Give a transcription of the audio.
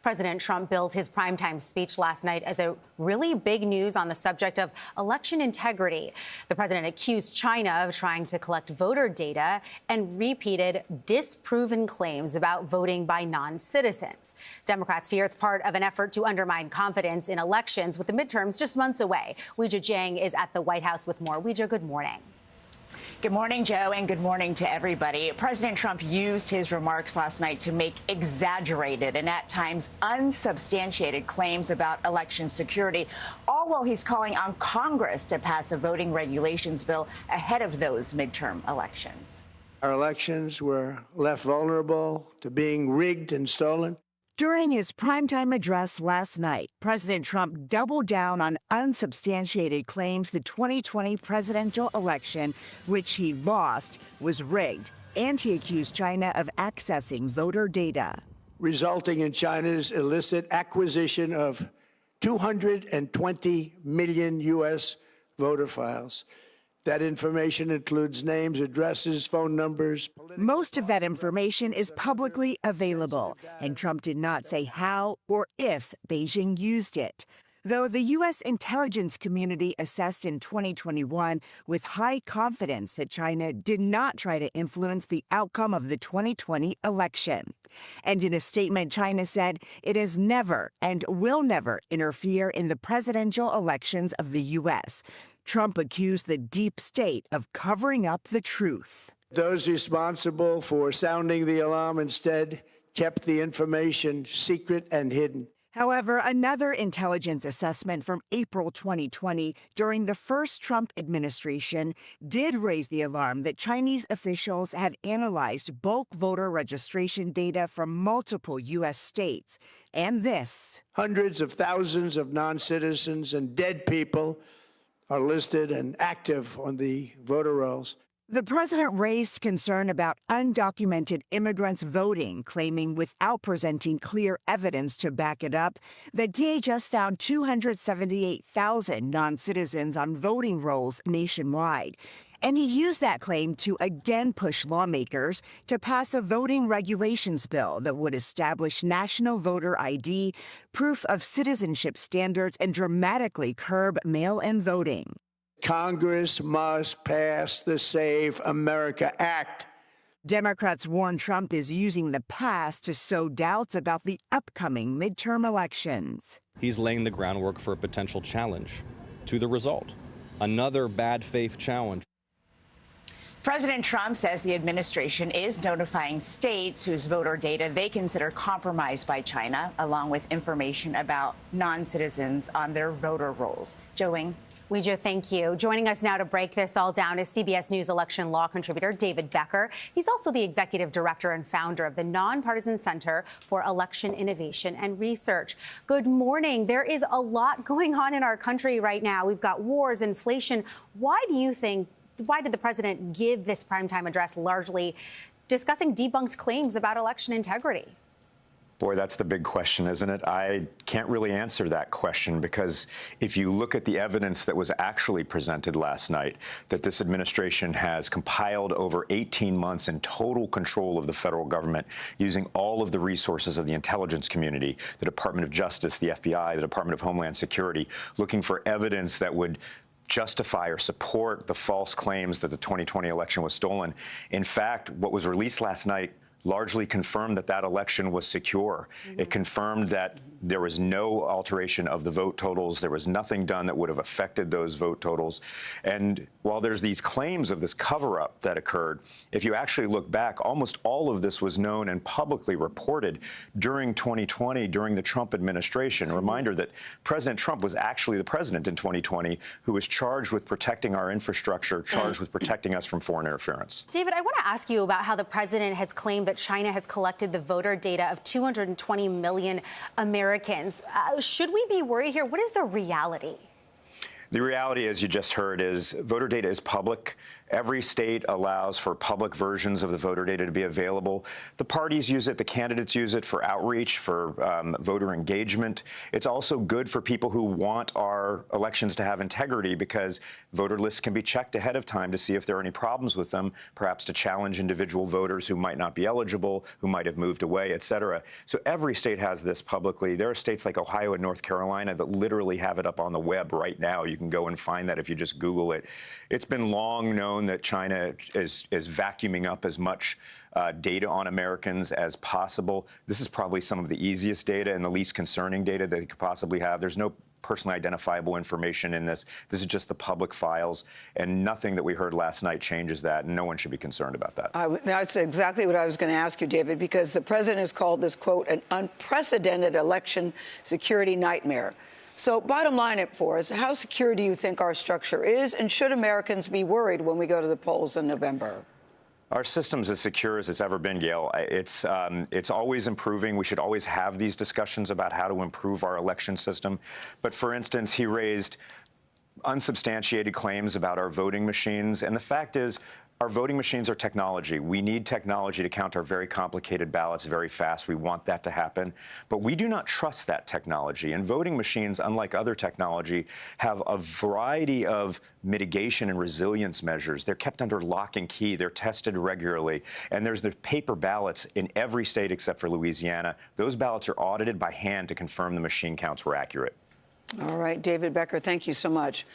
President Trump billed his primetime speech last night as a really big news on the subject of election integrity. The president accused China of trying to collect voter data and repeated disproven claims about voting by non-citizens. Democrats fear it's part of an effort to undermine confidence in elections with the midterms just months away. Weijia Jiang is at the White House with more. Weijia, good morning. Good morning, Joe, and good morning to everybody. President Trump used his remarks last night to make exaggerated and at times unsubstantiated claims about election security, all while he's calling on Congress to pass a voting regulations bill ahead of those midterm elections. Our elections were left vulnerable to being rigged and stolen. During his primetime address last night, President Trump doubled down on unsubstantiated claims the 2020 presidential election, which he lost, was rigged, and he accused China of accessing voter data, resulting in China's illicit acquisition of 220 million U.S. voter files. That information includes names, addresses, phone numbers. Most of that information is publicly available, and Trump did not say how or if Beijing used it. Though the U.S. intelligence community assessed in 2021 with high confidence that China did not try to influence the outcome of the 2020 election. And in a statement, China said it has never and will never interfere in the presidential elections of the U.S. Trump accused the deep state of covering up the truth. Those responsible for sounding the alarm instead kept the information secret and hidden. However, another intelligence assessment from April 2020 during the first Trump administration did raise the alarm that Chinese officials had analyzed bulk voter registration data from multiple U.S. states. And this: hundreds of thousands of non-citizens and dead people are listed and active on the voter rolls. The president raised concern about undocumented immigrants voting, claiming without presenting clear evidence to back it up that DHS found 278,000 non-citizens on voting rolls nationwide. And he used that claim to again push lawmakers to pass a voting regulations bill that would establish national voter ID, proof of citizenship standards, and dramatically curb mail-in voting. Congress must pass the Save America Act. Democrats warn Trump is using the past to sow doubts about the upcoming midterm elections. He's laying the groundwork for a potential challenge to the result, another bad faith challenge. President Trump says the administration is notifying states whose voter data they consider compromised by China, along with information about non-citizens on their voter rolls. Jolene. Weijia, thank you. Joining us now to break this all down is CBS News election law contributor David Becker. He's also the executive director and founder of the Nonpartisan Center for Election Innovation and Research. Good morning. There is a lot going on in our country right now. We've got wars, inflation. Why did the president give this primetime address largely discussing debunked claims about election integrity? Boy, that's the big question, isn't it? I can't really answer that question because if you look at the evidence that was actually presented last night, that this administration has compiled over 18 months in total control of the federal government, using all of the resources of the intelligence community, the Department of Justice, the FBI, the Department of Homeland Security, looking for evidence that would justify or support the false claims that the 2020 election was stolen. In fact, what was released last night largely confirmed that that election was secure. It confirmed that there was no alteration of the vote totals. There was nothing done that would have affected those vote totals. And while there's these claims of this cover-up that occurred, if you actually look back, almost all of this was known and publicly reported during 2020, during the Trump administration. A reminder that President Trump was actually the president in 2020 who was charged with protecting our infrastructure, charged with protecting us from foreign interference. David, I want to ask you about how the president has claimed that China has collected the voter data of 220 million Americans. Should we be worried here? What is the reality? The reality, as you just heard, is voter data is public. Every state allows for public versions of the voter data to be available. The parties use it, the candidates use it for outreach, for voter engagement. It's also good for people who want our elections to have integrity because voter lists can be checked ahead of time to see if there are any problems with them, perhaps to challenge individual voters who might not be eligible, who might have moved away, et cetera. So every state has this publicly. There are states like Ohio and North Carolina that literally have it up on the web right now. You can go and find that if you just Google it. It's been long known that China is vacuuming up as much data on Americans as possible. This is probably some of the easiest data and the least concerning data they could possibly have. There's no personally identifiable information in this. This is just the public files, and nothing that we heard last night changes that, and no one should be concerned about that. That's exactly what I was going to ask you, David, because the president has called this, quote, an unprecedented election security nightmare. So bottom line it for us, how secure do you think our structure is, and should Americans be worried when we go to the polls in November? Our system's as secure as it's ever been, Gayle. It's always improving. We should always have these discussions about how to improve our election system. But for instance, he raised unsubstantiated claims about our voting machines. And the fact is, our voting machines are technology. We need technology to count our very complicated ballots very fast. We want that to happen. But we do not trust that technology. And voting machines, unlike other technology, have a variety of mitigation and resilience measures. They're kept under lock and key. They're tested regularly. And there's the paper ballots in every state except for Louisiana. Those ballots are audited by hand to confirm the machine counts were accurate. All right, David Becker, thank you so much.